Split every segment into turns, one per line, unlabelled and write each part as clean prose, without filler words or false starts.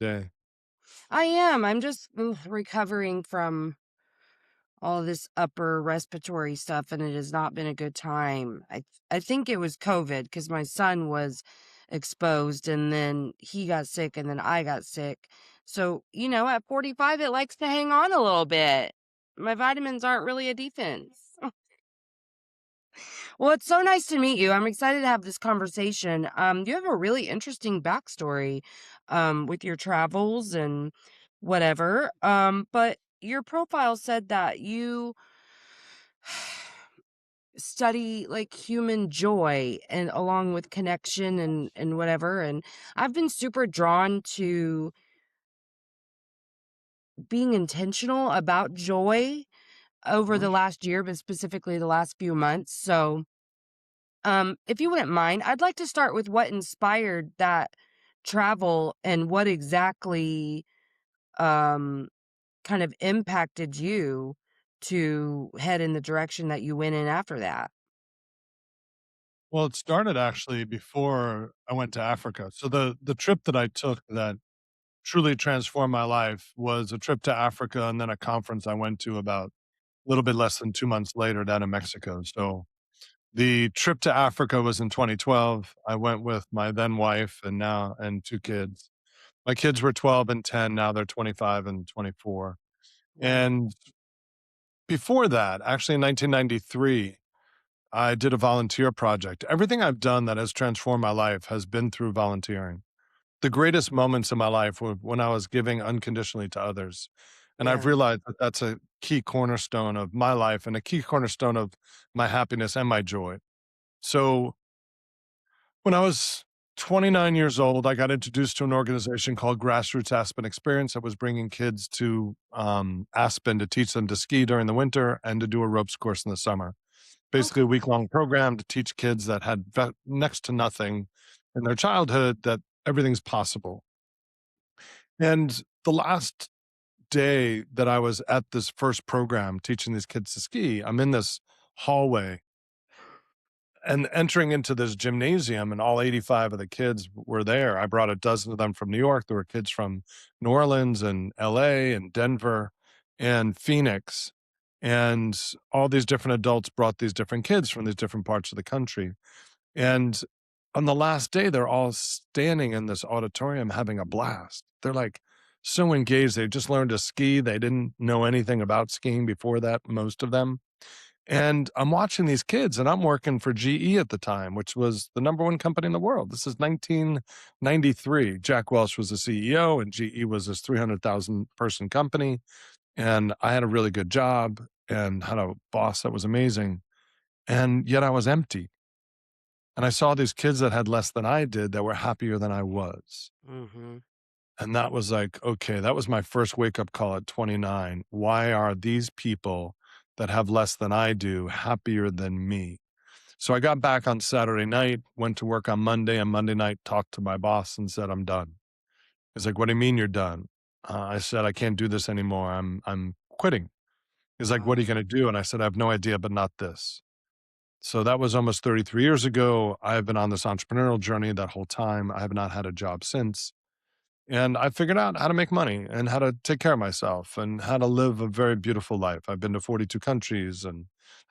day?
I am. I'm just recovering from all this upper respiratory stuff, and it has not been a good time. I think it was COVID because my son was exposed, and then he got sick, and then I got sick. So at 45, it likes to hang on a little bit. My vitamins aren't really a defense. Well, it's so nice to meet you. I'm excited to have this conversation. You have a really interesting backstory, with your travels and whatever. But your profile said that you study like human joy and along with connection and whatever. And I've been super drawn to being intentional about joy over
Mhm.
the last year, but specifically the last few months. So if you wouldn't mind, I'd like to start with what inspired that travel and what exactly um, kind of impacted you to head in the direction that you went in after that.
Well, it started actually before I went to Africa. So the trip that I took that truly transformed my life was a trip to Africa and then a conference I went to about a little bit less than 2 months later down in Mexico. So the trip to Africa was in 2012. I went with my then wife and 2 kids. My kids were 12 and 10, now they're 25 and 24.
Wow.
And before that, actually in 1993, I did a volunteer project. Everything I've done that has transformed my life has been through volunteering. The greatest moments in my life were when I was giving unconditionally to others. And I've
Yeah.
realized that that's a key cornerstone of my life and a key cornerstone of my happiness and my joy. So when I was 29 years old, I got introduced to an organization called Grassroots Aspen Experience that was bringing kids to Aspen to teach them to ski during the winter and to do a ropes course in the summer. Basically, a
Okay.
week long program to teach kids that had next to nothing in their childhood that everything's possible. And the last day that I was at this first program teaching these kids to ski, I'm in this hallway and entering into this gymnasium, and all 85 of the kids were there. I brought a dozen of them from New York. There were kids from New Orleans and LA and Denver and Phoenix. And all these different adults brought these different kids from these different parts of the country. And on the last day, they're all standing in this auditorium having a blast. They're like so engaged. They just learned to ski. They didn't know anything about skiing before that, most of them. And I'm watching these kids, and I'm working for GE at the time, which was the number one company in the world. This is 1993. Jack Welch was the CEO, and GE was this 300,000 person company. And I had a really good job and had a boss that was amazing. And yet I was empty. And I saw these kids that had less than I did that were happier than I was.
Hmm.
And that was like, okay, that was my first wake up call at 29. Why are these people that have less than I do happier than me? So I got back on Saturday night, went to work on Monday, and Monday night talked to my boss and said, I'm done. He's like, what do you mean you're done? I said, I can't do this anymore. I'm quitting. He's like, what are
Wow.
you going to do? And I said, I have no idea, but not this. So that was almost 33 years ago. I have been on this entrepreneurial journey that whole time. I have not had a job since. And I figured out how to make money and how to take care of myself and how to live a very beautiful life. I've been to 42 countries and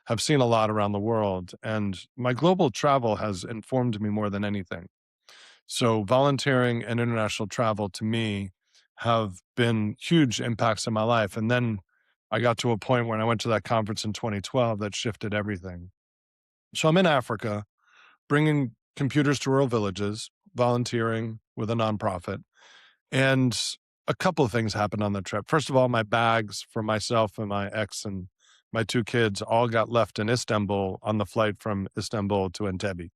have seen a lot around the world. And my global travel has informed me more than anything. So, volunteering and international travel to me have been huge impacts in my life. And then I got to a point when I went to that conference in 2012 that shifted everything. So, I'm in Africa bringing computers to rural villages, volunteering with a nonprofit. And a couple of things happened on the trip. First of all, my bags for myself and my ex and my 2 kids all got left in Istanbul on the flight from Istanbul to Entebbe.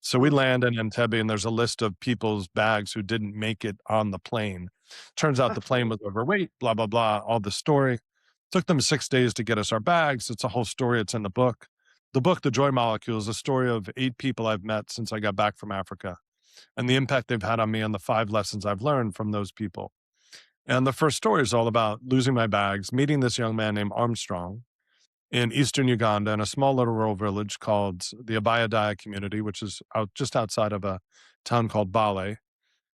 So we
Mm.
land in Entebbe, and there's a list of people's bags who didn't make it on the plane. Turns out the plane was overweight, blah, blah, blah, all the story. Took them 6 days to get us our bags. It's a whole story. It's in the book. The book, The Joy Molecule, is a story of 8 people I've met since I got back from Africa and the impact they've had on me and the 5 lessons I've learned from those people. And the first story is all about losing my bags, meeting this young man named Armstrong in eastern Uganda in a small little rural village called the Abayadaya community, which is out just outside of a town called Bale.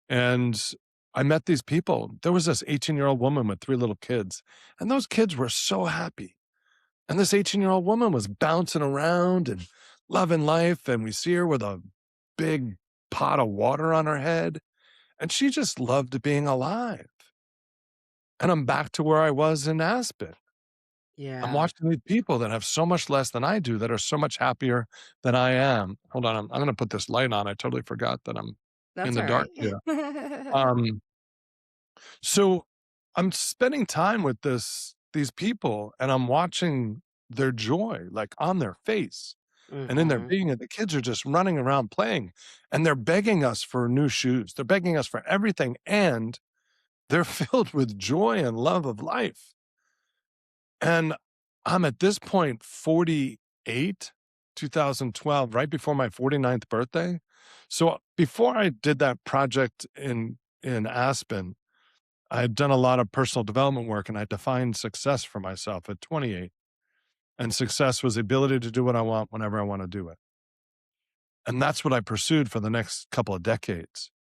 And I met these people. There was this 18-year-old woman with 3 little kids, and those kids were so happy. And this 18-year-old woman was bouncing around and loving life, and we see her with a big pot of water on her head, and she just loved being alive. And I'm back to where I was in Aspen. I'm
Yeah.
watching these people that have so much less than I do that are so much happier than I am. Hold on, I'm gonna put this light on. I totally forgot that I'm in
That's
the
all
dark
right.
here. Um, so I'm spending time with these people, and I'm watching their joy, like, on their face and in their
Mhm.
being, and the kids are just running around playing, and they're begging us for new shoes. They're begging us for everything, and they're filled with joy and love of life. And I'm at this point 48, 2012, right before my 49th birthday. So before I did that project in Aspen, I had done a lot of personal development work, and I defined success for myself at 28. And success was the ability to do what I want whenever I want to do it. And that's what I pursued for the next couple of decades.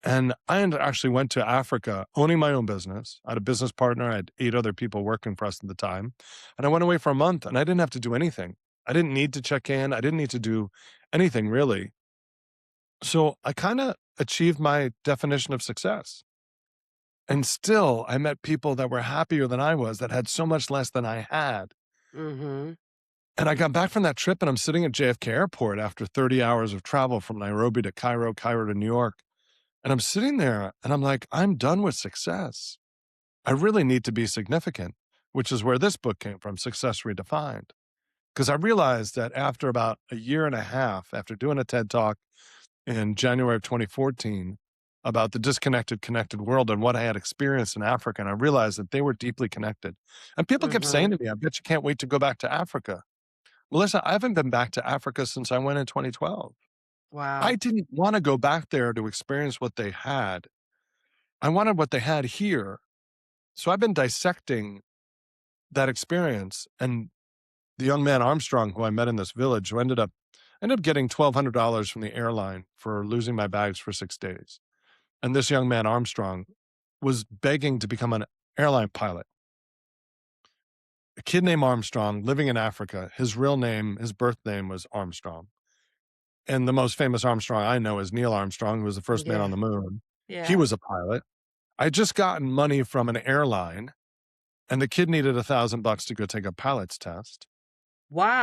And actually went to Africa owning my own business. I had a business partner. I had 8 other people working for us at the time. And I went away for a month, and I didn't have to do anything. I didn't need to check in. I didn't need to do anything really. So I kind of achieved my definition of success. And still, I met people that were happier than I was, that had so much less than I had.
Mhm.
And I got back from that trip, and I'm sitting at JFK Airport after 30 hours of travel from Nairobi to Cairo, Cairo to New York. And I'm sitting there and I'm like, I'm done with success. I really need to be significant, which is where this book came from, Success Redefined. Because I realized that after about a year and a half, after doing a TED talk in January of 2014 about the disconnected, connected world and what I had experienced in Africa, and I realized that they were deeply connected. And people kept saying
Mhm.
to me, I bet you can't wait to go back to Africa. Melissa, I haven't been back to Africa since I went in 2012. I
Wow.
didn't want to go back there to experience what they had. I wanted what they had here. So I've been dissecting that experience. And the young man Armstrong, who I met in this village, who ended up getting $1,200 from the airline for losing my bags for 6 days. And this young man Armstrong was begging to become an airline pilot. A kid named Armstrong living in Africa. His real name, his birth name was Armstrong. And the most famous Armstrong I know is Neil Armstrong, who was the first man on
Yeah.
the moon. He
Yeah.
was a pilot. I just gotten money from an airline, and the kid needed $1,000 to go take a pilot's test.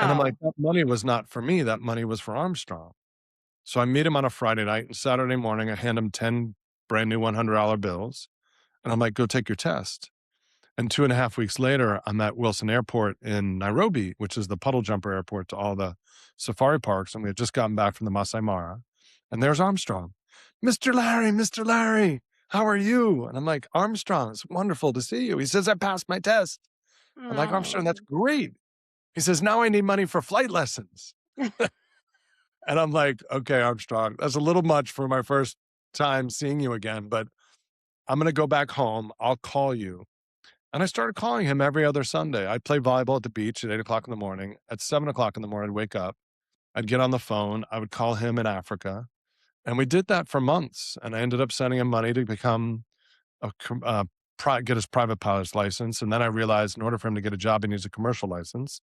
And I'm like,
Wow.
that money was not for me. That money was for Armstrong. So I meet him on a Friday night, and Saturday morning, I hand him 10 brand new $100 bills. And I'm like, go take your test. And 2.5 weeks later, I'm at Wilson Airport in Nairobi, which is the puddle jumper airport to all the safari parks. And we had just gotten back from the Masai Mara. And there's Armstrong. Mr. Larry, how are you? And I'm like, Armstrong, it's wonderful to see you. He says, I passed my test. I'm like, Armstrong, that's
Oh.
great. He says, now I need money for flight lessons. And I'm like, okay, Armstrong, that's a little much for my first time seeing you again, but I'm going to go back home. I'll call you. And I started calling him every other Sunday. I'd play volleyball at the beach at 8 o'clock in the morning. At 7 o'clock in the morning, I'd wake up. I'd get on the phone. I would call him in Africa. And we did that for months. And I ended up sending him money to become get his private pilot's license. And then I realized in order for him to get a job, he needs a commercial license.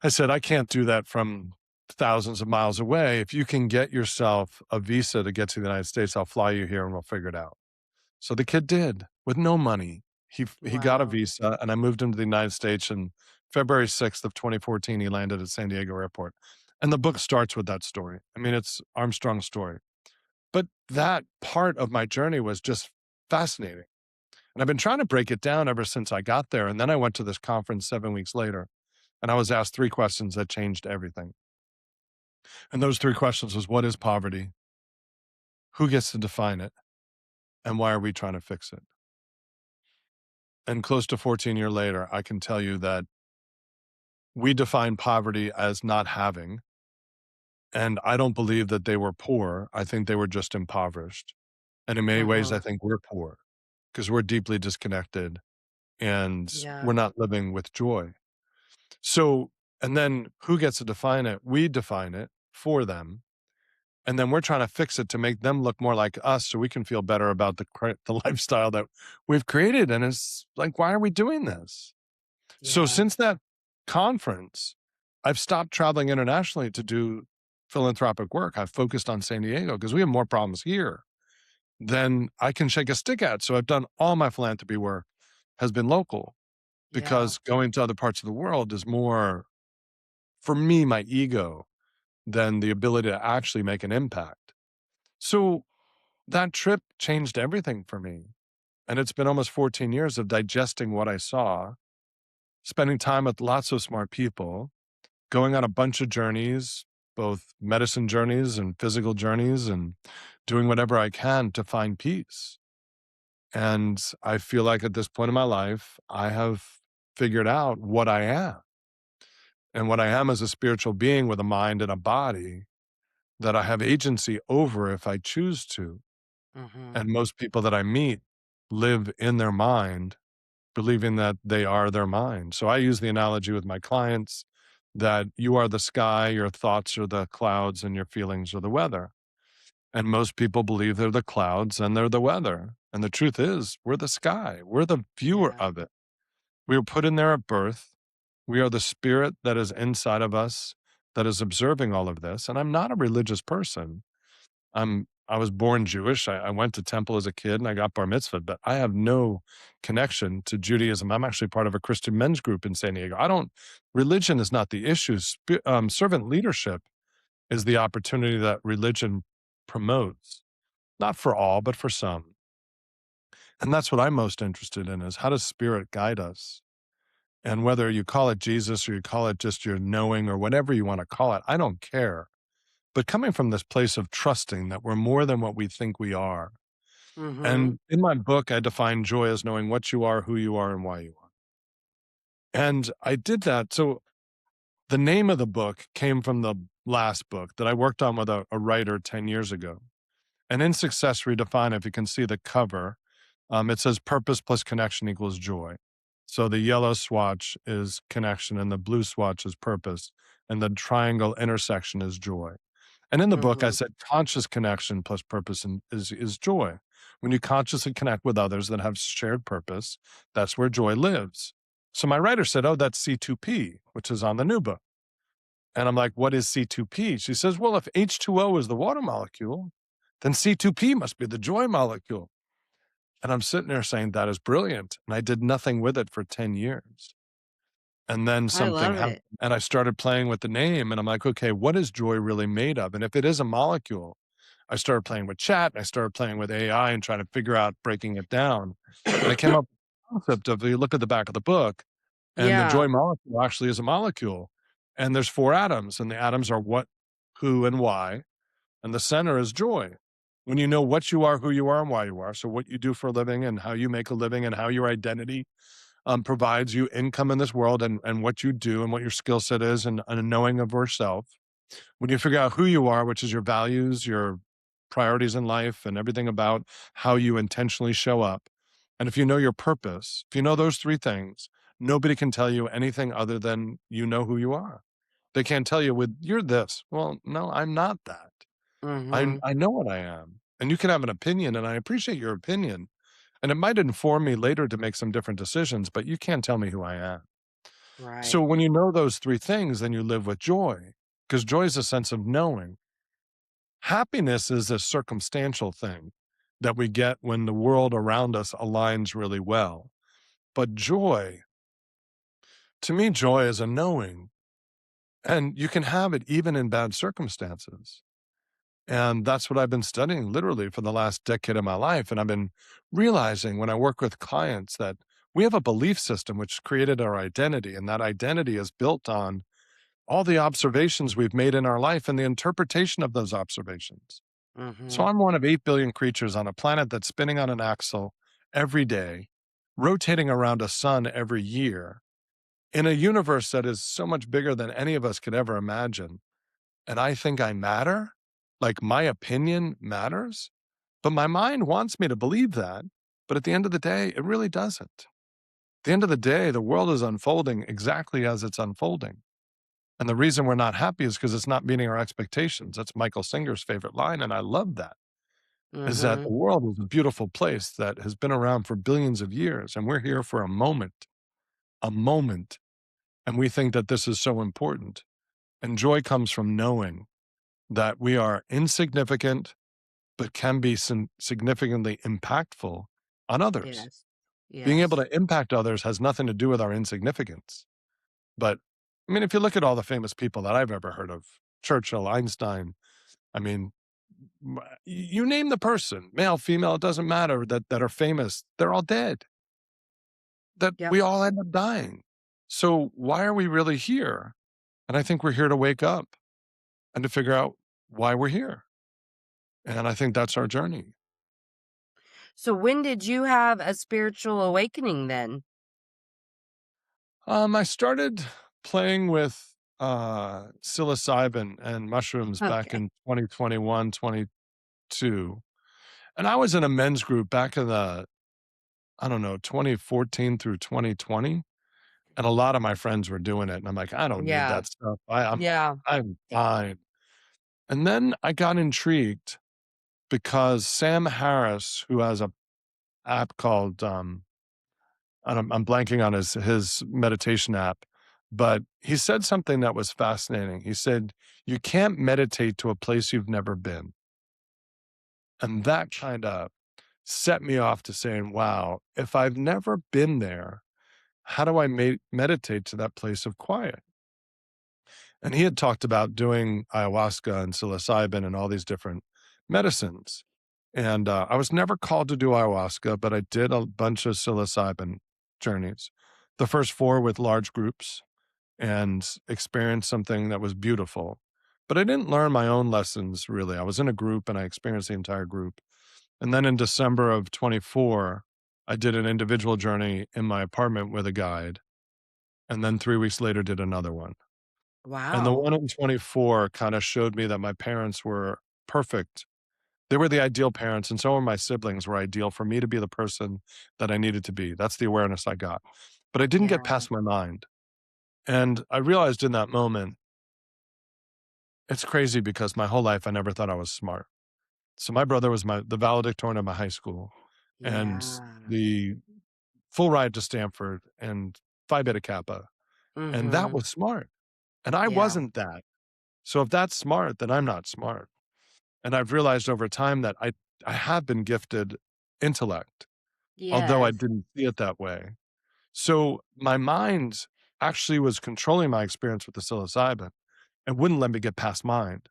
I said, I can't do that from thousands of miles away. If you can get yourself a visa to get to the United States, I'll fly you here and we'll figure it out. So the kid did with no money. He got a
Wow.
visa, and I moved him to the United States. And February 6th of 2014, he landed at San Diego Airport. And the book starts with that story. I mean, it's Armstrong's story. But that part of my journey was just fascinating. And I've been trying to break it down ever since I got there. And then I went to this conference 7 weeks later, and I was asked 3 questions that changed everything. And those 3 questions was, what is poverty? Who gets to define it? And why are we trying to fix it? And close to 14 years later, I can tell you that we define poverty as not having. And I don't believe that they were poor. I think they were just impoverished. And in many ways, I
Uh-huh.
think we're poor because we're deeply disconnected and we're
Yeah.
not living with joy. So, and then who gets to define it? We define it for them. And then we're trying to fix it to make them look more like us so we can feel better about the lifestyle that we've created. And it's like, why are we doing this? So
Yeah.
since that conference, I've stopped traveling internationally to do philanthropic work. I've focused on San Diego because we have more problems here than I can shake a stick at. So I've done all my philanthropy work has been local
Yeah.
because going to other parts of the world is more, for me, my ego than the ability to actually make an impact. So that trip changed everything for me. And it's been almost 14 years of digesting what I saw, spending time with lots of smart people, going on a bunch of journeys, both medicine journeys and physical journeys, and doing whatever I can to find peace. And I feel like at this point in my life, I have figured out what I am. And what I am is a spiritual being with a mind and a body that I have agency over if I choose to.
Mhm.
And most people that I meet live in their mind, believing that they are their mind. So I use the analogy with my clients that you are the sky, your thoughts are the clouds, and your feelings are the weather. And most people believe they're the clouds and they're the weather. And the truth is, we're the sky, we're the viewer
Yeah.
of it. We were put in there at birth. We are the spirit that is inside of us that is observing all of this. And I'm not a religious person. I was born Jewish. I went to temple as a kid and I got bar mitzvah, but I have no connection to Judaism. I'm actually part of a Christian men's group in San Diego. I don't, religion is not the issue. Servant leadership is the opportunity that religion promotes, not for all, but for some. And that's what I'm most interested in is how does spirit guide us? And whether you call it Jesus or you call it just your knowing or whatever you want to call it, I don't care. But coming from this place of trusting that we're more than what we think we are.
Mhm.
And in my book, I define joy as knowing what you are, who you are, and why you are. And I did that. So the name of the book came from the last book that I worked on with a writer 10 years ago. And in Success Redefined, if you can see the cover, it says purpose plus connection equals joy. So the yellow swatch is connection and the blue swatch is purpose. And the triangle intersection is joy. And in the book, I
Mhm.
said conscious connection plus purpose is joy. When you consciously connect with others that have shared purpose, that's where joy lives. So my writer said, oh, that's C2P, which is on the new book. And I'm like, what is C2P? She says, well, if H2O is the water molecule, then C2P must be the joy molecule. And I'm sitting there saying, that is brilliant. And I did nothing with it for 10 years. And then
I
something
love
happened
it.
and I started playing with the name and I'm like, okay, what is joy really made of? And if it is a molecule, I started playing with chat and I started playing with AI and trying to figure out breaking it down. And I came up with the concept of you look at the back of the book and the
Yeah.
joy molecule actually is a molecule. And there's four atoms, and the atoms are what, who, and why. And the center is joy. When you know what you are, who you are, and why you are. So what you do for a living and how you make a living and how your identity provides you income in this world and what you do and what your skill set is and a knowing of yourself. When you figure out who you are, which is your values, your priorities in life, and everything about how you intentionally show up. And if you know your purpose, if you know those three things, nobody can tell you anything other than you know who you are. They can't tell you with you're this. Well, no, I'm not that.
Mhm.
I know what I am. And you can have an opinion, and I appreciate your opinion. And it might inform me later to make some different decisions, but you can't tell me who I am. So
Right.
when you know those three things, then you live with joy because joy is a sense of knowing. Happiness is a circumstantial thing that we get when the world around us aligns really well. But joy, to me, joy is a knowing. And you can have it even in bad circumstances. And that's what I've been studying literally for the last decade of my life. And I've been realizing when I work with clients that we have a belief system which created our identity. And that identity is built on all the observations we've made in our life and the interpretation of those observations. So
Mhm.
I'm one of 8 billion creatures on a planet that's spinning on an axle every day, rotating around a sun every year in a universe that is so much bigger than any of us could ever imagine. And I think I matter, like my opinion matters, but my mind wants me to believe that. But at the end of the day, it really doesn't. At the end of the day, the world is unfolding exactly as it's unfolding. And the reason we're not happy is because it's not meeting our expectations. That's Michael Singer's favorite line, and I love that, is that
Mhm.
the world is a beautiful place that has been around for billions of years, and we're here for a moment, and we think that this is so important. And joy comes from knowing that we are insignificant, but can be significantly impactful on others.
Yes.
Being able
Yes.
to impact others has nothing to do with our insignificance. But I mean, if you look at all the famous people that I've ever heard of, Churchill, Einstein, I mean, you name the person, male, female, it doesn't matter that are famous. They're all dead. That
Yep.
we all end up dying. So why are we really here? And I think we're here to wake up and to figure out why we're here. And I think that's our journey.
So when did you have a spiritual awakening then?
I started playing with psilocybin and mushrooms back
Okay.
in 2021, 22. And I was in a men's group back in the, I don't know, 2014 through 2020. And a lot of my friends were doing it. And I'm like, I don't need
Yeah.
that stuff.
Yeah.
I'm fine. And then I got intrigued because Sam Harris, who has a app called and I'm blanking on his meditation app, but he said something that was fascinating. He said, "You can't meditate to a place you've never been." And that kind of set me off to saying, "Wow, if I've never been there, how do I meditate to that place of quiet?" And he had talked about doing ayahuasca and psilocybin and all these different medicines. And I was never called to do ayahuasca, but I did a bunch of psilocybin journeys. The first four with large groups and experienced something that was beautiful. But I didn't learn my own lessons really. I was in a group and I experienced the entire group. And then in December of 24, I did an individual journey in my apartment with a guide. And then 3 weeks later, did another one. And the
Wow.
one in 24 kind of showed me that my parents were perfect. They were the ideal parents, and so were my siblings were ideal for me to be the person that I needed to be. That's the awareness I got. But I didn't
Yeah.
get past my mind. And I realized in that moment, it's crazy because my whole life I never thought I was smart. So my brother was the valedictorian of my high school and
Yeah.
the full ride to Stanford and Phi Beta Kappa. And that
Mhm.
was smart. And I
Yeah.
wasn't that. So if that's smart, then I'm not smart. And I've realized over time that I have been gifted intellect, although I
Yes.
didn't see it that way. So my mind actually was controlling my experience with the psilocybin and wouldn't let me get past mind.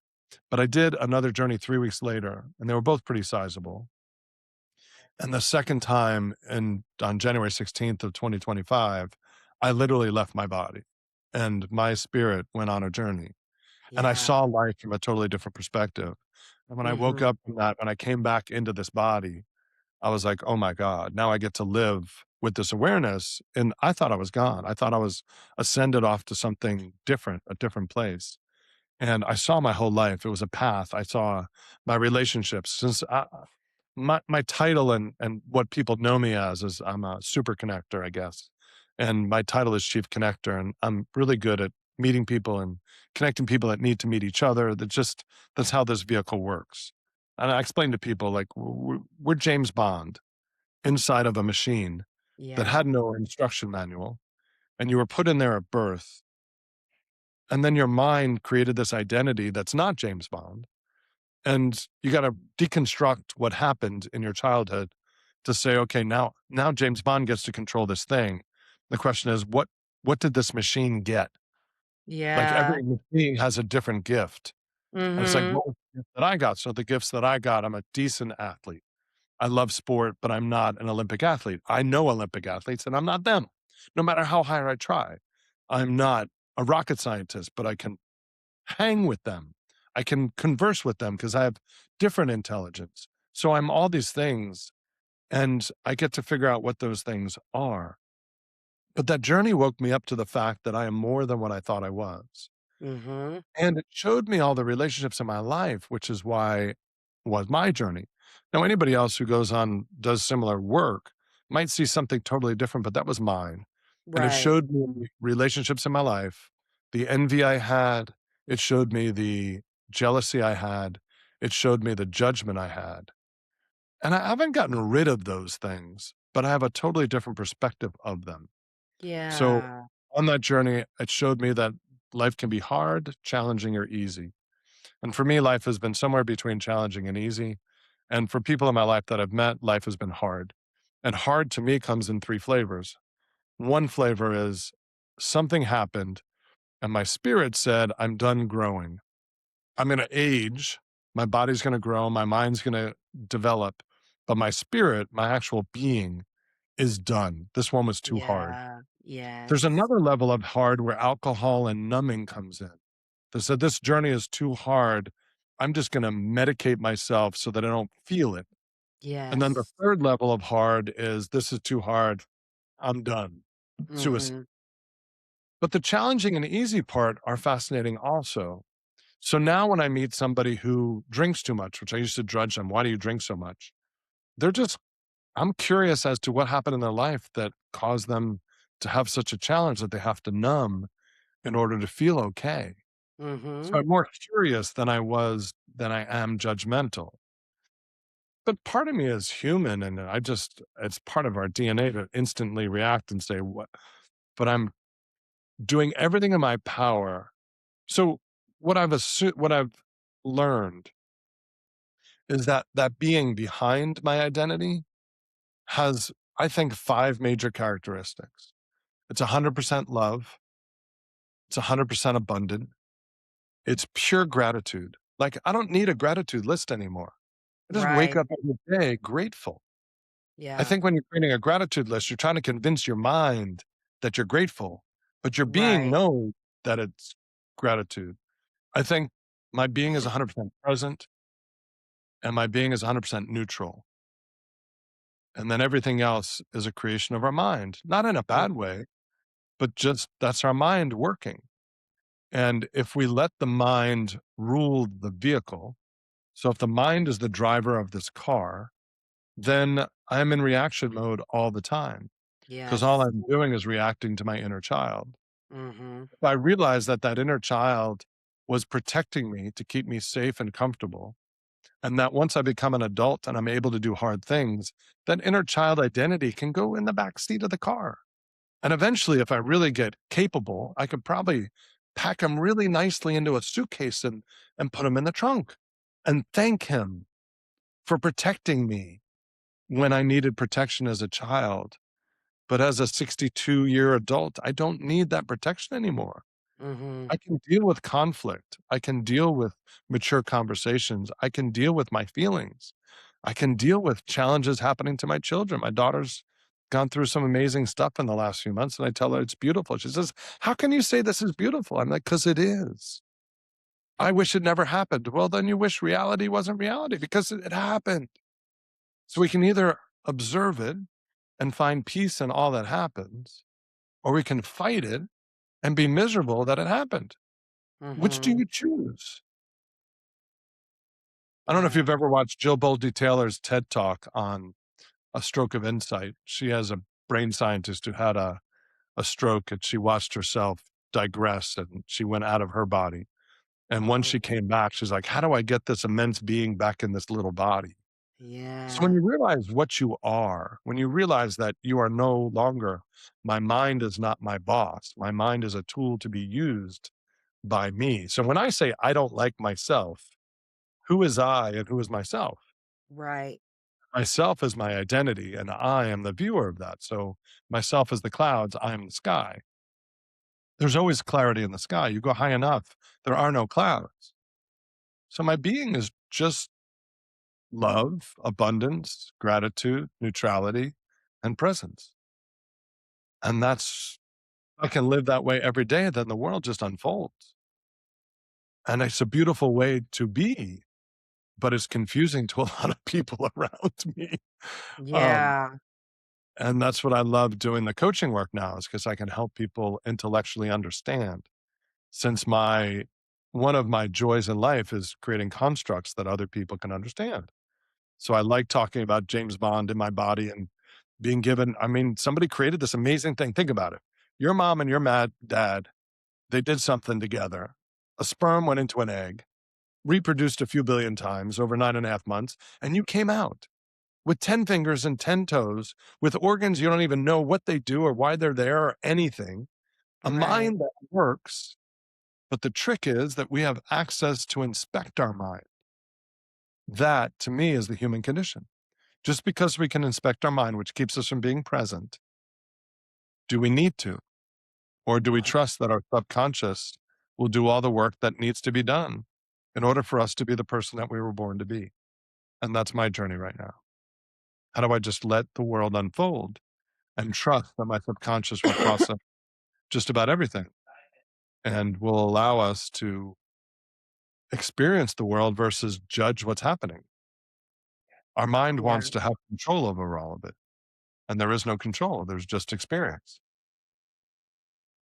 But I did another journey 3 weeks later, and they were both pretty sizable. And the second time on January 16th of 2025, I literally left my body and my spirit went on a journey. And I
Yeah.
saw life from a totally different perspective. And when I woke
Mhm.
up from that, when I came back into this body, I was like, "Oh my God, now I get to live with this awareness." And I thought I was gone. I thought I was ascended off to something different, a different place. And I saw my whole life. It was a path. I saw my relationships since my title and what people know me as is I'm a super connector, I guess. And my title is chief connector. And I'm really good at meeting people and connecting people that need to meet each other. That's how this vehicle works. And I explain to people like we're James Bond inside of a machine that
Yeah.
had no instruction manual. And you were put in there at birth. And then your mind created this identity that's not James Bond. And you got to deconstruct what happened in your childhood to say, okay, now James Bond gets to control this thing. The question is, what did this machine get? Like
Yeah.
every machine has a different gift. And it's like,
Mhm.
what was the gift that I got? So the gifts that I got, I'm a decent athlete. I love sport, but I'm not an Olympic athlete. I know Olympic athletes and I'm not them. No matter how hard I try. I'm not a rocket scientist, but I can hang with them. I can converse with them because I have different intelligence. So I'm all these things and I get to figure out what those things are. But that journey woke me up to the fact that I am more than what I thought I was.
Mhm.
And it showed me all the relationships in my life, which is why was my journey. Now, anybody else who goes on, does similar work might see something totally different, but that was mine. And it
Right.
showed me relationships in my life the envy I had. It showed me the jealousy I had. It showed me the judgment I had. And I haven't gotten rid of those things, but I have a totally different perspective of them. So
Yeah.
on that journey, it showed me that life can be hard, challenging, or easy. And for me, life has been somewhere between challenging and easy. And for people in my life that I've met, life has been hard. And hard to me comes in three flavors. One flavor is something happened and my spirit said, I'm done growing. I'm going to age. My body's going to grow. My mind's going to develop. But my spirit, my actual being, is done. This one was too hard.
Yeah.
There's
Yes.
another level of hard where alcohol and numbing comes in. They said, this journey is too hard. I'm just going to medicate myself so that I don't feel it. And then the
Yes.
third level of hard is this is too hard. I'm done. Suicide.
Mhm.
But the challenging and easy part are fascinating also. So now when I meet somebody who drinks too much, which I used to judge them, why do you drink so much? They're just, I'm curious as to what happened in their life that caused them to have such a challenge that they have to numb in order to feel okay. So
Mhm.
I'm more curious than I am judgmental. But part of me is human and it's part of our DNA to instantly react and say, what? But I'm doing everything in my power. So what I've learned is that that being behind my identity has, I think, five major characteristics. It's 100% love. It's 100% abundant. It's pure gratitude. Like, I don't need a gratitude list anymore. I just wake
Right.
up every day grateful. I
Yeah.
think when you're creating a gratitude list, you're trying to convince your mind that you're grateful, but your being
Right.
knows that it's gratitude. I think my being is 100% present and my being is 100% neutral. And then everything else is a creation of our mind, not in a
Mm.
bad way, but just that's our mind working. And if we let the mind rule the vehicle, so if the mind is the driver of this car, then I'm in reaction mode all the time because all
Yes.
I'm doing is reacting to my inner child.
Mhm.
If I realize that that inner child was protecting me to keep me safe and comfortable, and that once I become an adult and I'm able to do hard things, that inner child identity can go in the back seat of the car. And eventually, if I really get capable, I could probably pack him really nicely into a suitcase and put him in the trunk and thank him for protecting me when I needed protection as a child. But as a 62-year adult, I don't need that protection anymore.
Mhm.
I can deal with conflict. I can deal with mature conversations. I can deal with my feelings. I can deal with challenges happening to my children. My daughter's gone through some amazing stuff in the last few months, and I tell her it's beautiful. She says, how can you say this is beautiful? I'm like, because it is. I wish it never happened. Well, then you wish reality wasn't reality because it happened. So we can either observe it and find peace in all that happens, or we can fight it and be miserable that it happened. Which do
Mhm.
you choose? I don't know if
Yeah.
you've ever watched Jill Bolte Taylor's TED Talk on a stroke of insight. She has a brain scientist who had a stroke and she watched herself digress and she went out of her body. And once
Oh,
she came back, she's like, how do I get this immense being back in this little body? So when
yeah.
you realize what you are, when you realize that you are no longer, my mind is not my boss, my mind is a tool to be used by me. So when I say I don't like myself, who is I and who is myself?
Right.
Myself is my identity and I am the viewer of that. So myself is the clouds, I am the sky. There's always clarity in the sky. You go high enough, there are no clouds. So my being is just love, abundance, gratitude, neutrality, and presence. And that's, I can live that way every day, then the world just unfolds. And it's a beautiful way to be, but it's confusing to a lot of people around me. Um,
Yeah.
and that's what I love doing the coaching work now is because I can help people intellectually understand. Since one of my joys in life is creating constructs that other people can understand. So I like talking about James Bond in my body and being given, I mean, somebody created this amazing thing. Think about it. Your mom and your dad, They did something together. A sperm went into an egg, reproduced a few billion times over 9.5 months, and you came out with 10 fingers and 10 toes, with organs you don't even know what they do or why they're there or anything, a
Right.
mind that works. But the trick is that we have access to inspect our mind. That, to me, is the human condition. Just because we can inspect our mind, which keeps us from being present, do we need to? Or do we trust that our subconscious will do all the work that needs to be done in order for us to be the person that we were born to be? And that's my journey right now. How do I just let the world unfold and trust that my subconscious will process just about everything and will allow us to experience the world versus judge what's happening? Our mind
Yeah.
wants to have control over all of it, and there is no control, there's just experience.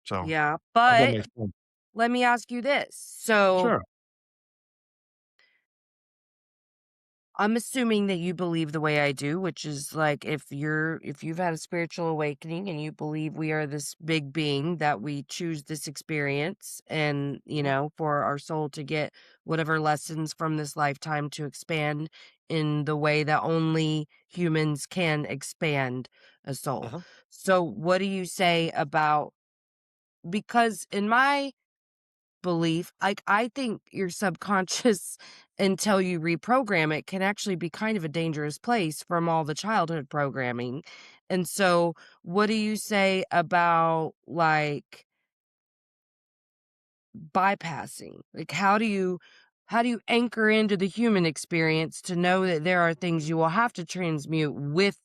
So,
Yeah.
I hope that
But
makes sense.
let me ask you this. So
Sure.
I'm assuming that you believe the way I do, which is like if you've had a spiritual awakening and you believe we are this big being that we choose this experience and,
Mhm,
for our soul to get whatever lessons from this lifetime to expand in the way that only humans can expand a soul.
mhm.
So what do you say about, because in my belief, like, I think your subconscious, until you reprogram it, can actually be kind of a dangerous place from all the childhood programming. And so, what do you say about, like, bypassing? Like, how do you anchor into the human experience to know that there are things you will have to transmute with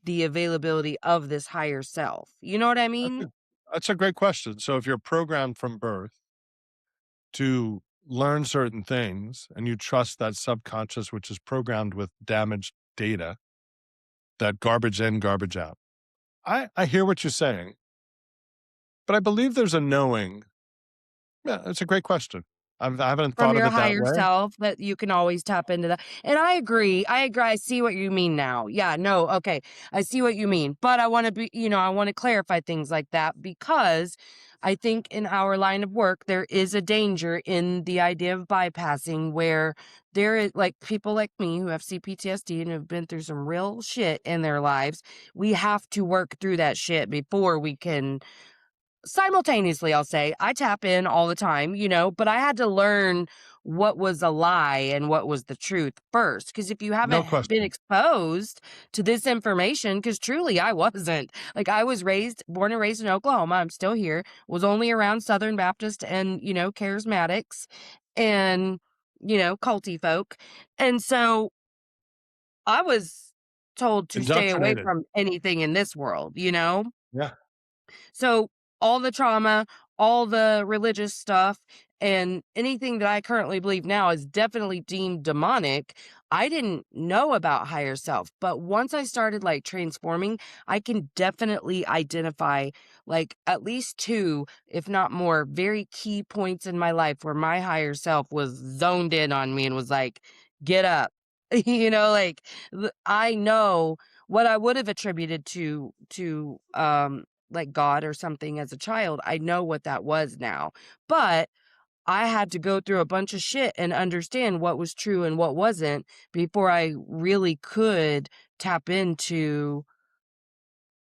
the availability of this higher self? You know what I
That's
mean?
a that's a great question. So if you're programmed from birth to learn certain things and you trust that subconscious, which is programmed with damaged data, that garbage in, garbage out. I hear what you're saying, but I believe there's a knowing. Yeah, it's a great question. I haven't
From
thought of
your
it that
higher
way.
self that you can always tap into that, and I agree, I see what you mean now. Yeah, no, okay, I see what you mean, but I wanna be I wanna clarify things like that because I think in our line of work, there is a danger in the idea of bypassing where there is like, people like me who have CPTSD and have been through some real shit in their lives, we have to work through that shit before we can simultaneously, I'll say, I tap in all the time, but I had to learn what was a lie and what was the truth first. Because if you
No
haven't been
question.
exposed to this information, because truly I wasn't, like I was born and raised in Oklahoma, I'm still here, was only around Southern Baptist and, charismatics and, culty folk. And so I was told to stay away
Indoctrinated.
from anything in this world.
Yeah.
So all the trauma, all the religious stuff, and anything that I currently believe now is definitely deemed demonic. I didn't know about higher self, but once I started like transforming, I can definitely identify like at least two, if not more, very key points in my life where my higher self was zoned in on me and was like, get up. Like I know what I would have attributed to like God or something as a child. I know what that was now. But I had to go through a bunch of shit and understand what was true and what wasn't before I really could tap into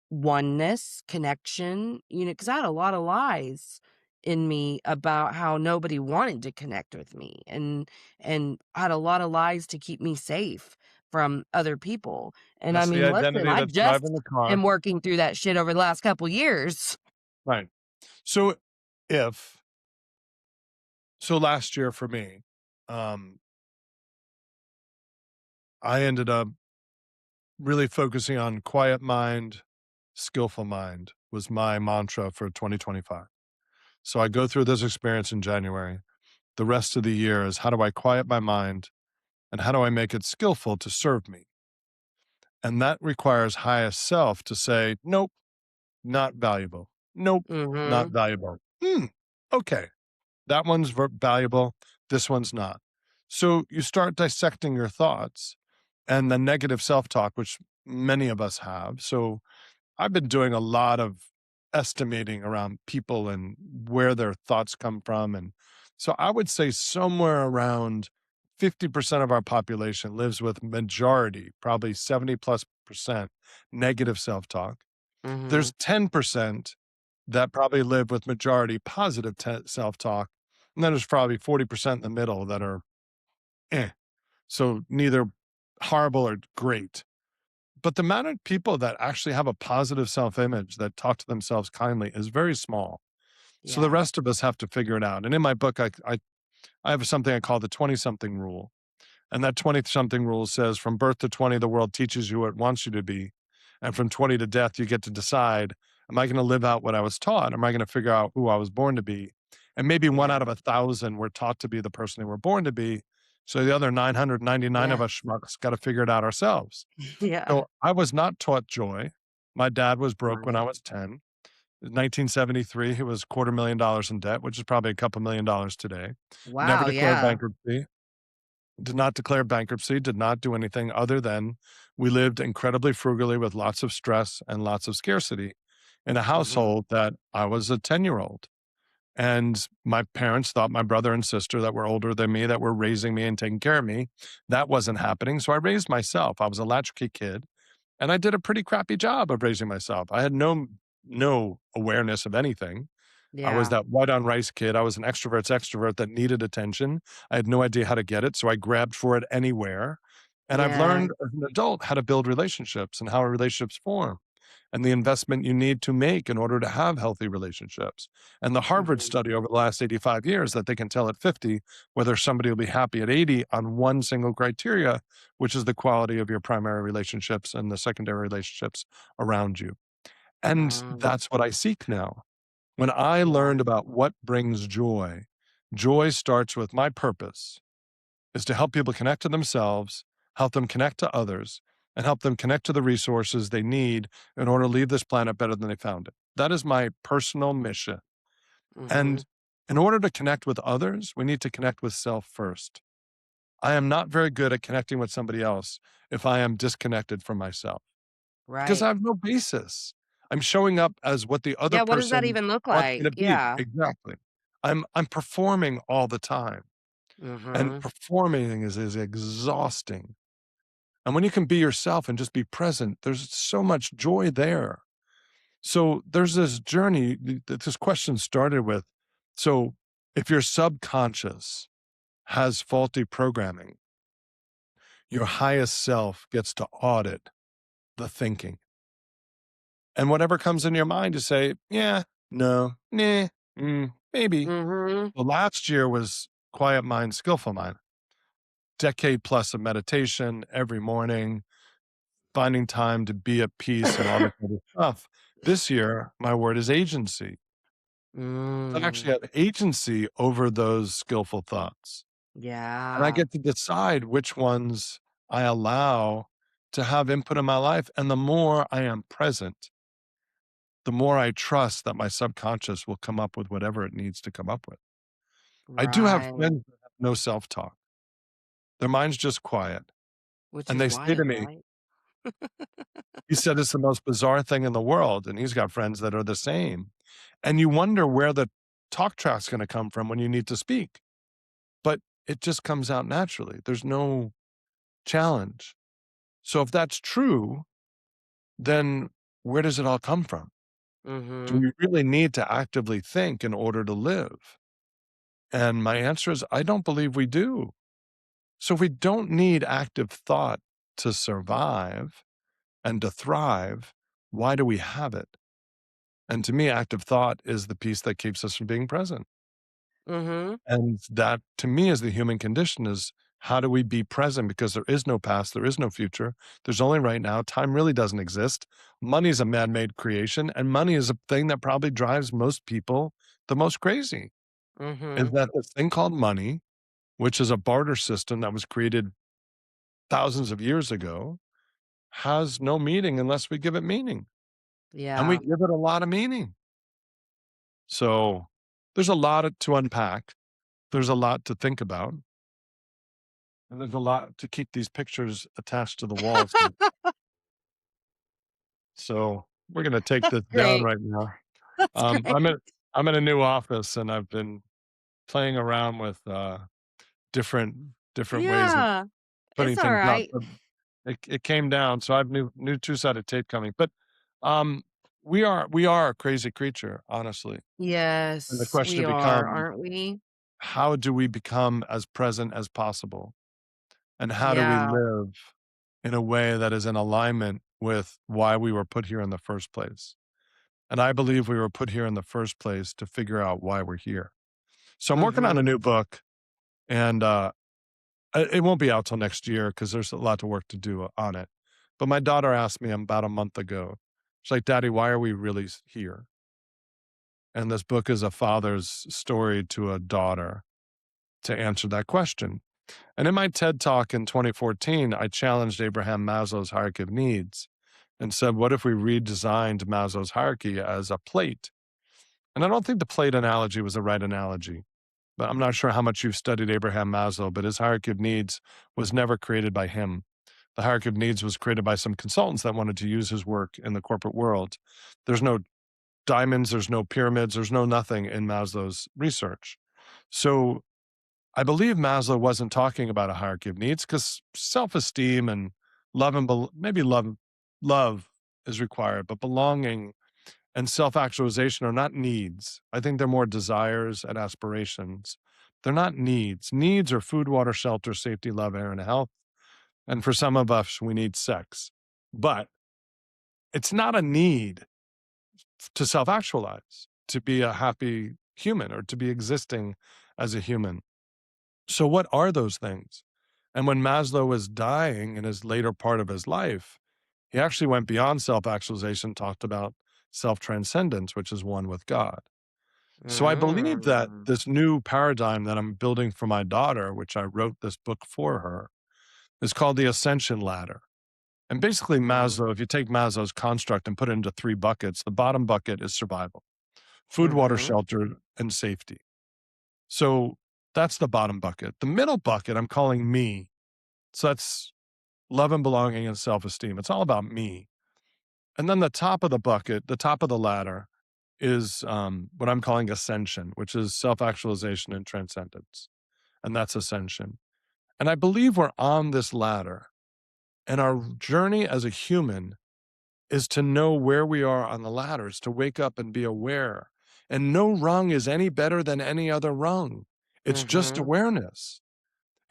oneness, connection, because I had a lot of lies in me about how nobody wanted to connect with me and I had a lot of lies to keep me safe from other people. And I
That's the
mean, listen,
identity
I
that's driving
just
the car.
am working through that shit over the last couple years.
Right. So if so last year for me, um, I ended up really focusing on quiet mind, skillful mind was my mantra for 2025. So I go through this experience in January. The rest of the year is how do I quiet my mind and how do I make it skillful to serve me? And that requires highest self to say, nope, not valuable. Nope, not
Mhm.
valuable. Okay. That one's valuable. This one's not. So you start dissecting your thoughts and the negative self talk, which many of us have. So I've been doing a lot of estimating around people and where their thoughts come from. And so I would say somewhere around 50% of our population lives with majority, probably 70 plus percent negative self talk.
Mhm.
There's 10% that probably live with majority positive self talk. And then there's probably 40% in the middle that are eh. So neither horrible or great. But the amount of people that actually have a positive self-image that talk to themselves kindly is very small. So the
Yeah.
rest of us have to figure it out. And in my book, I have something I call the 20 something rule. And that 20 something rule says from birth to 20, the world teaches you what it wants you to be. And from 20 to death, you get to decide, am I going to live out what I was taught? Am I going to figure out who I was born to be? And maybe one
Yeah.
out of 1,000 were taught to be the person they were born to be. So the other 999 of
Yeah.
us schmucks got to figure it out ourselves.
Yeah.
So I was not taught joy. My dad was broke when I
Right.
was 10. In 1973, he was $250,000 in debt, which is probably a couple $1,000,000 today. Never
Wow,
declared
yeah.
bankruptcy, did not declare bankruptcy, did not do anything other than we lived incredibly frugally with lots of stress and lots of scarcity in a
Mhm.
household that I was a 10-year-old. And my parents thought my brother and sister that were older than me, that were raising me and taking care of me, that wasn't happening. So I raised myself. I was a latchkey kid and I did a pretty crappy job of raising myself. I had no awareness of anything. I was
Yeah.
that white on rice kid. I was an extrovert's extrovert that needed attention. I had no idea how to get it, so I grabbed for it anywhere. And I've
Yeah.
learned as an adult how to build relationships and how relationships form and the investment you need to make in order to have healthy relationships. And the Harvard
Mhm.
study over the last 85 years that they can tell at 50 whether somebody will be happy at 80 on one single criteria, which is the quality of your primary relationships and the secondary relationships around you. And
Um,
that's what I seek now. When I
yeah.
learned about what brings joy, joy starts with my purpose is to help people connect to themselves, help them connect to others, and help them connect to the resources they need in order to leave this planet better than they found it. That is my personal mission.
Mhm.
And in order to connect with others, we need to connect with self first. I am not very good at connecting with somebody else if I am disconnected from myself because I
Right.
have no basis. I'm showing up as what the other
Yeah, what does that
person
even look
wants me
like?
to be.
Yeah.
Exactly. I'm performing all the time. And
Mhm.
performing is exhausting. And when you can be yourself and just be present, there's so much joy there. So there's this journey that this question started with. So if your subconscious has faulty programming, your highest self gets to audit the thinking. And whatever comes in your mind to say, yeah, no, nah, maybe.
Mhm.
Well, last year was quiet mind, skillful mind, decade plus of meditation every morning, finding time to be at peace and all this other stuff. This year, my word is agency. I
Mm.
actually have agency over those skillful thoughts. And I
Yeah.
get to decide which ones I allow to have input in my life. And the more I am present, the more I trust that my subconscious will come up with whatever it needs to come up with. I do have
Right.
friends that have no self talk. Their mind's just quiet.
Which
And
is
they say to
wild,
me,
right?
he said it's the most bizarre thing in the world. And he's got friends that are the same. And you wonder where the talk track's going to come from when you need to speak. But it just comes out naturally. There's no challenge. So if that's true, then where does it all come from? Do
Mhm.
we really need to actively think in order to live? And my answer is I don't believe we do. So if we don't need active thought to survive and to thrive, why do we have it? And to me, active thought is the piece that keeps us from being present.
Mhm.
And that to me is the human condition is how do we be present? Because there is no past, there is no future. There's only right now. Time really doesn't exist. Money is a man-made creation, and money is a thing that probably drives most people the most crazy. Is
Mhm.
that this thing called money, which is a barter system that was created thousands of years ago, has no meaning unless we give it meaning. And we
Yeah.
give it a lot of meaning. So there's a lot to unpack. There's a lot to think about. And there's a lot to keep these pictures attached to the walls. So we're gonna take this down
Great.
right now.
That's
Um, I'm in
great.
I'm in a new office, and I've been playing around with, different ways of
Yeah,
putting
it's all
things up,
right.
but it came down, so I have new two-sided tape coming, but, um, we are a crazy creature, honestly, and the
Yes, we
question
are,
becomes,
aren't we?
how do we become as present as possible? And how do we
Yeah.
live in a way that is in alignment with why we were put here in the first place? And I believe we were put here in the first place to figure out why we're here. So I'm working on a
Mhm.
new book, and it won't be out till next year because there's a lot of work to do on it. But my daughter asked me about a month ago. She's like, "Daddy, why are we really here?" And this book is a father's story to a daughter to answer that question. And in my TED talk in 2014, I challenged Abraham Maslow's hierarchy of needs and said, what if we redesigned Maslow's hierarchy as a plate? And I don't think the plate analogy was the right analogy, but I'm not sure how much you've studied Abraham Maslow, but his hierarchy of needs was never created by him. The hierarchy of needs was created by some consultants that wanted to use his work in the corporate world. There's no diamonds, there's no pyramids, there's no nothing in Maslow's research. So I believe Maslow wasn't talking about a hierarchy of needs because self-esteem and love and maybe love is required, but belonging and self-actualization are not needs. I think they're more desires and aspirations. They're not needs. Needs are food, water, shelter, safety, love, air, and health. And for some of us, we need sex. But it's not a need to self-actualize, to be a happy human or to be existing as a human. So, what are those things? And when Maslow was dying in his later part of his life, he actually went beyond self actualization, talked about self transcendence, which is one with God. So, I believe that
Mm.
this new paradigm that I'm building for my daughter, which I wrote this book for her, is called the Ascension Ladder. And basically,
Mm.
Maslow, if you take Maslow's construct and put it into three buckets, the bottom bucket is survival, food, water,
Mhm.
shelter, and safety. So, that's the bottom bucket. The middle bucket, I'm calling me. So that's love and belonging and self-esteem. It's all about me. And then the top of the bucket, the top of the ladder is what I'm calling ascension, which is self-actualization and transcendence. And that's ascension. And I believe we're on this ladder. And our journey as a human is to know where we are on the ladders, to wake up and be aware. And no rung is any better than any other rung. It's just
Mhm.
awareness.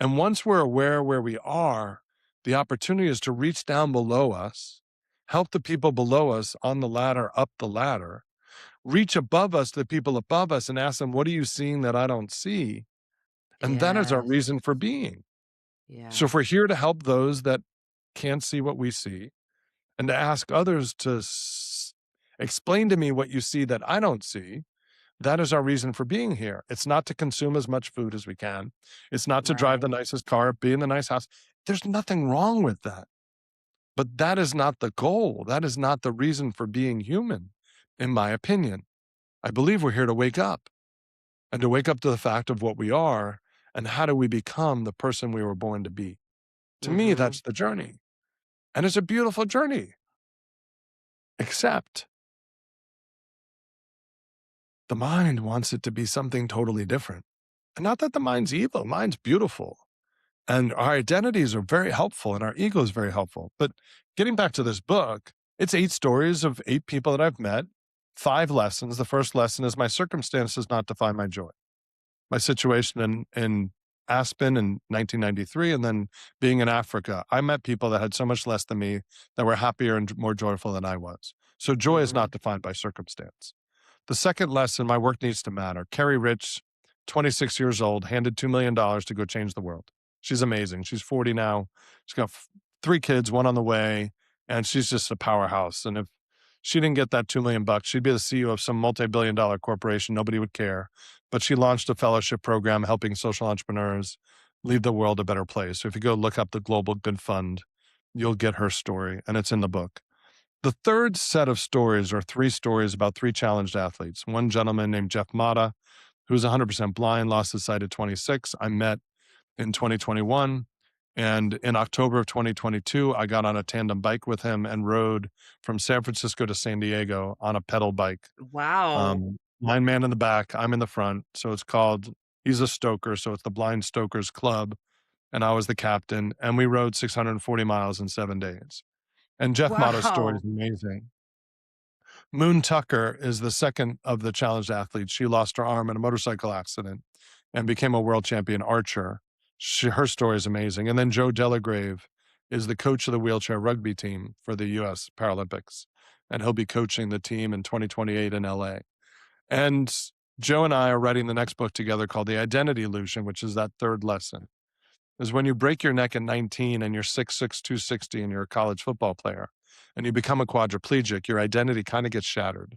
And once we're aware where we are, the opportunity is to reach down below us, help the people below us on the ladder up the ladder, reach above us, the people above us, and ask them, what are you seeing that I don't see? And that is our
Yes.
reason for being. So
Yeah.
if we're here to help those that can't see what we see and to ask others to explain to me what you see that I don't see, that is our reason for being here. It's not to consume as much food as we can. It's not to drive the
Right.
nicest car, be in the nice house. There's nothing wrong with that. But that is not the goal. That is not the reason for being human, in my opinion. I believe we're here to wake up and to wake up to the fact of what we are and how do we become the person we were born to be. To me,
Mhm.
that's the journey. And it's a beautiful journey, except the mind wants it to be something totally different. And not that the mind's evil, mind's beautiful. And our identities are very helpful and our ego is very helpful. But getting back to this book, it's 8 stories of 8 people that I've met, 5 lessons. The first lesson is my circumstance does not define my joy. My situation in Aspen in 1993 and then being in Africa, I met people that had so much less than me that were happier and more joyful than I was. So joy is not
Mhm.
defined by circumstance. The second lesson, my work needs to matter. Carrie Rich, 26 years old, handed $2 million to go change the world. She's amazing. She's 40 now. She's got 3 kids, one on the way, and she's just a powerhouse. And if she didn't get that 2 million bucks, she'd be the CEO of some multi-billion-dollar corporation. Nobody would care. But she launched a fellowship program helping social entrepreneurs leave the world a better place. So if you go look up the Global Good Fund, you'll get her story, and it's in the book. The third set of stories are 3 stories about 3 challenged athletes. One gentleman named Jeff Mata, who's 100% blind, lost his sight at 26. I met in 2021. And in October of 2022, I got on a tandem bike with him and rode from San Francisco to San Diego on a pedal bike.
Wow.
Blind man in the back, I'm in the front. So it's called, he's a stoker. So it's the Blind Stokers Club. And I was the captain. And we rode 640 miles in 7 days. And Jeff Motto's story
Wow.
is amazing. Moon Tucker is the second of the challenged athletes. She lost her arm in a motorcycle accident and became a world champion archer. Her story is amazing. And then Joe Delagrave is the coach of the wheelchair rugby team for the US Paralympics. And he'll be coaching the team in 2028 in LA. And Joe and I are writing the next book together called The Identity Illusion, which is that third lesson. Is when you break your neck at 19 and you're 6'6", 260 and you're a college football player and you become a quadriplegic, your identity kind of gets shattered.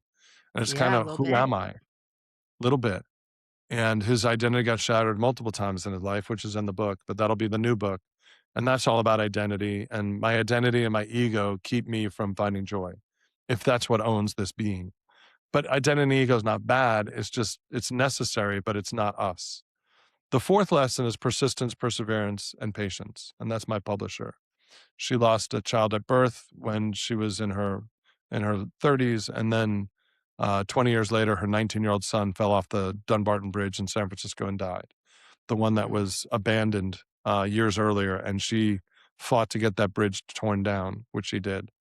And it's kind
Yeah, a
of,
little
who
bit.
am I? Little bit. And his identity got shattered multiple times in his life, which is in the book, but that'll be the new book. And that's all about identity. And my identity and my ego keep me from finding joy, if that's what owns this being. But identity and ego is not bad. It's just, it's necessary, but it's not us. The fourth lesson is persistence, perseverance, and patience. And that's my publisher. She lost a child at birth when she was in her 30s, and then 20 years later, her 19-year-old son fell off the Dunbarton Bridge in San Francisco and died. The one that
Mm,
was abandoned years earlier, and she fought to get that bridge torn down, which she did.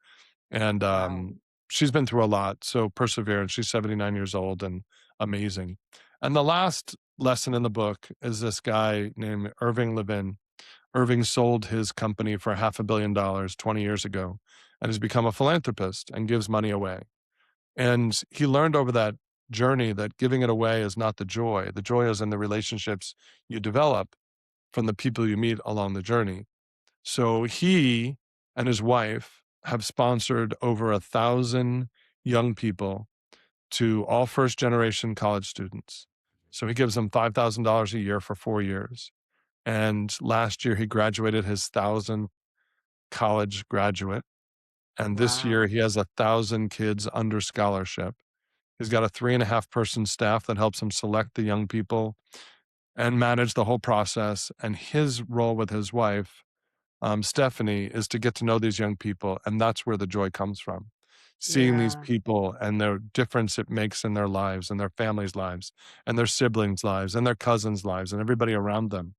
And
wow.
she's been through a lot. So perseverance. She's 79 years old and amazing. And the last lesson in the book is this guy named Irving Levin. Irving sold his company for $500 million 20 years ago and has become a philanthropist and gives money away. And he learned over that journey that giving it away is not the joy. The joy is in the relationships you develop from the people you meet along the journey. So he and his wife have sponsored over 1,000 young people to all first generation college students. So he gives them $5,000 a year for 4 years. And last year he graduated his 1,000th college graduate. And this
Wow.
year he has 1,000 kids under scholarship. He's got a 3.5 person staff that helps him select the young people and manage the whole process. And his role with his wife, Stephanie, is to get to know these young people. And that's where the joy comes from. Seeing these
Yeah.
people and the difference it makes in their lives and their families' lives and their siblings' lives and their cousins' lives and everybody around them.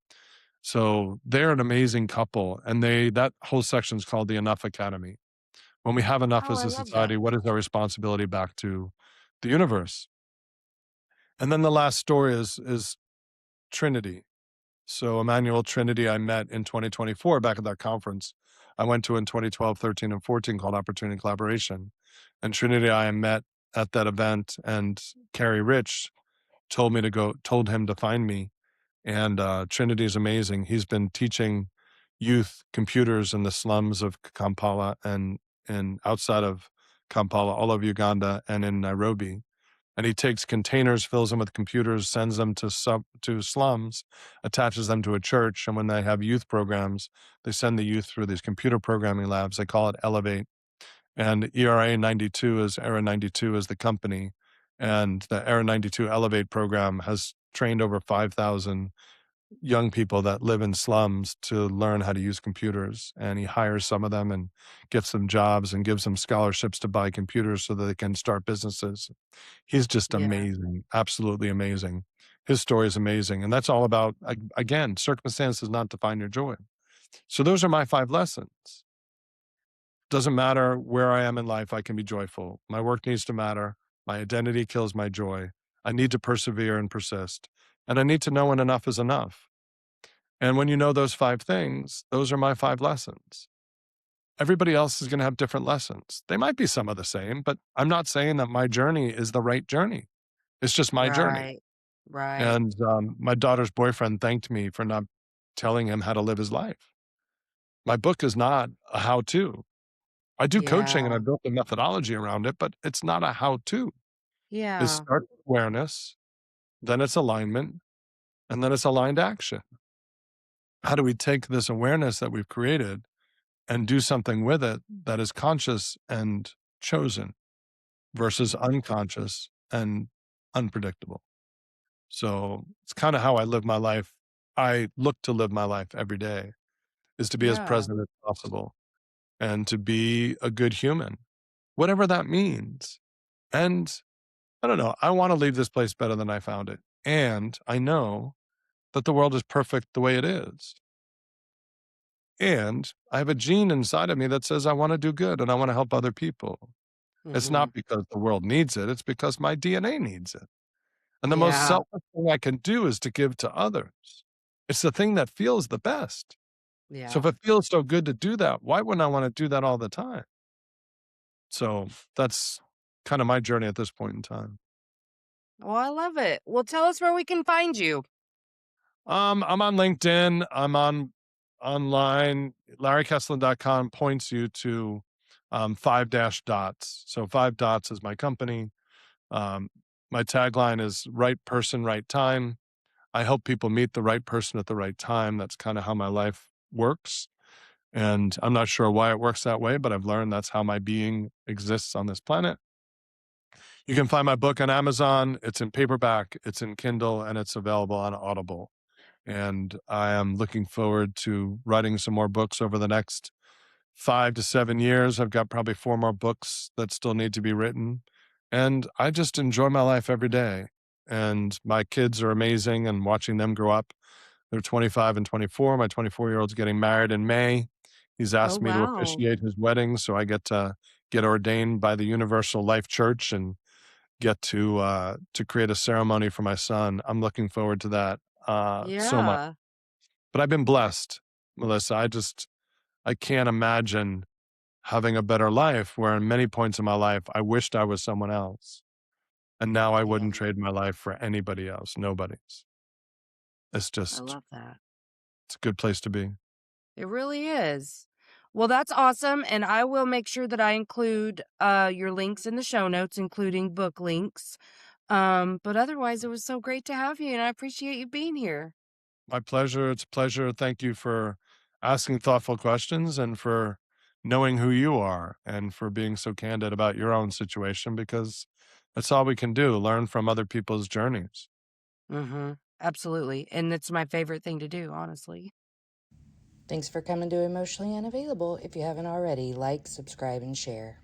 So they're an amazing couple. And that whole section is called the Enough Academy. When we have enough
Oh,
as
I
a
love that.
society, what is our responsibility back to the universe? And then the last story is Trinity. So Emmanuel Trinity, I met in 2024 back at that conference I went to in 2012, 13, and 14 called Opportunity and Collaboration. And Trinity, I met at that event, and Carrie Rich told him to find me. And Trinity is amazing. He's been teaching youth computers in the slums of Kampala and outside of Kampala, all over Uganda and in Nairobi. And he takes containers, fills them with computers, sends them to slums, attaches them to a church. And when they have youth programs, they send the youth through these computer programming labs. They call it Elevate. And Era 92 is the company. And the Era 92 Elevate program has trained over 5,000 young people that live in slums to learn how to use computers. And he hires some of them and gets them jobs and gives them scholarships to buy computers so that they can start businesses. He's just
Yeah.
amazing, absolutely amazing. His story is amazing. And that's all about, again, circumstance does not define your joy. So those are my 5 lessons. Doesn't matter where I am in life, I can be joyful. My work needs to matter. My identity kills my joy. I need to persevere and persist. And I need to know when enough is enough. And when you know those 5 things, those are my 5 lessons. Everybody else is going to have different lessons. They might be some of the same, but I'm not saying that my journey is the right journey. It's just my journey.
Right. Right.
And my daughter's boyfriend thanked me for not telling him how to live his life. My book is not a how to. I do coaching and I
Yeah.
built a methodology around it, but it's not a how to. It
Yeah.
starts with awareness, then it's alignment, and then it's aligned action. How do we take this awareness that we've created and do something with it that is conscious and chosen versus unconscious and unpredictable? So it's kind of how I live my life. I look to live my life every day is to be as
Yeah.
present as possible and to be a good human, whatever that means. And I don't know, I wanna leave this place better than I found it, and I know that the world is perfect the way it is, and I have a gene inside of me that says I wanna do good and I wanna help other people. It's
Mhm.
not because the world needs it, it's because my DNA needs it, and the most
Yeah.
selfless thing I can do is to give to others. It's the thing that feels the best. So if
Yeah.
it feels so good to do that, why wouldn't I wanna do that all the time? So that's kinda my journey at this point in time.
Well, I love it. Well, tell us where we can find you.
I'm on LinkedIn. I'm on online. LarryKesslin.com points you to 5 dash dots. So 5 dots is my company. Um, my tagline is right person, right time. I help people meet the right person at the right time. That's kind of how my life works. And I'm not sure why it works that way, but I've learned that's how my being exists on this planet. You can find my book on Amazon. It's in paperback, it's in Kindle, and it's available on Audible. And I am looking forward to writing some more books over the next 5 to 7 years. I've got probably 4 more books that still need to be written. And I just enjoy my life every day. And my kids are amazing and watching them grow up. They're 25 and 24. My 24-year-old's getting married in May. He's
Oh,
asked me to
wow.
officiate his wedding, so I get to get ordained by the Universal Life Church and get to create a ceremony for my son. I'm looking forward to that so much.
Yeah.
But I've been blessed, Melissa. I can't imagine having a better life where in many points in my life I wished I was someone else. And now I
Yeah.
wouldn't trade my life for anybody else, nobody's. It's
I
just
love that.
it's a good place to be.
It really is. Well, that's awesome, and I will make sure that I include, your links in the show notes, including book links. But otherwise, it was so great to have you, and I appreciate you being here.
My pleasure. It's a pleasure. Thank you for asking thoughtful questions and for knowing who you are and for being so candid about your own situation because that's all we can do, learn from other people's journeys.
Mhm. Absolutely, and it's my favorite thing to do, honestly. Thanks for coming to Emotionally Unavailable. If you haven't already, like, subscribe, and share.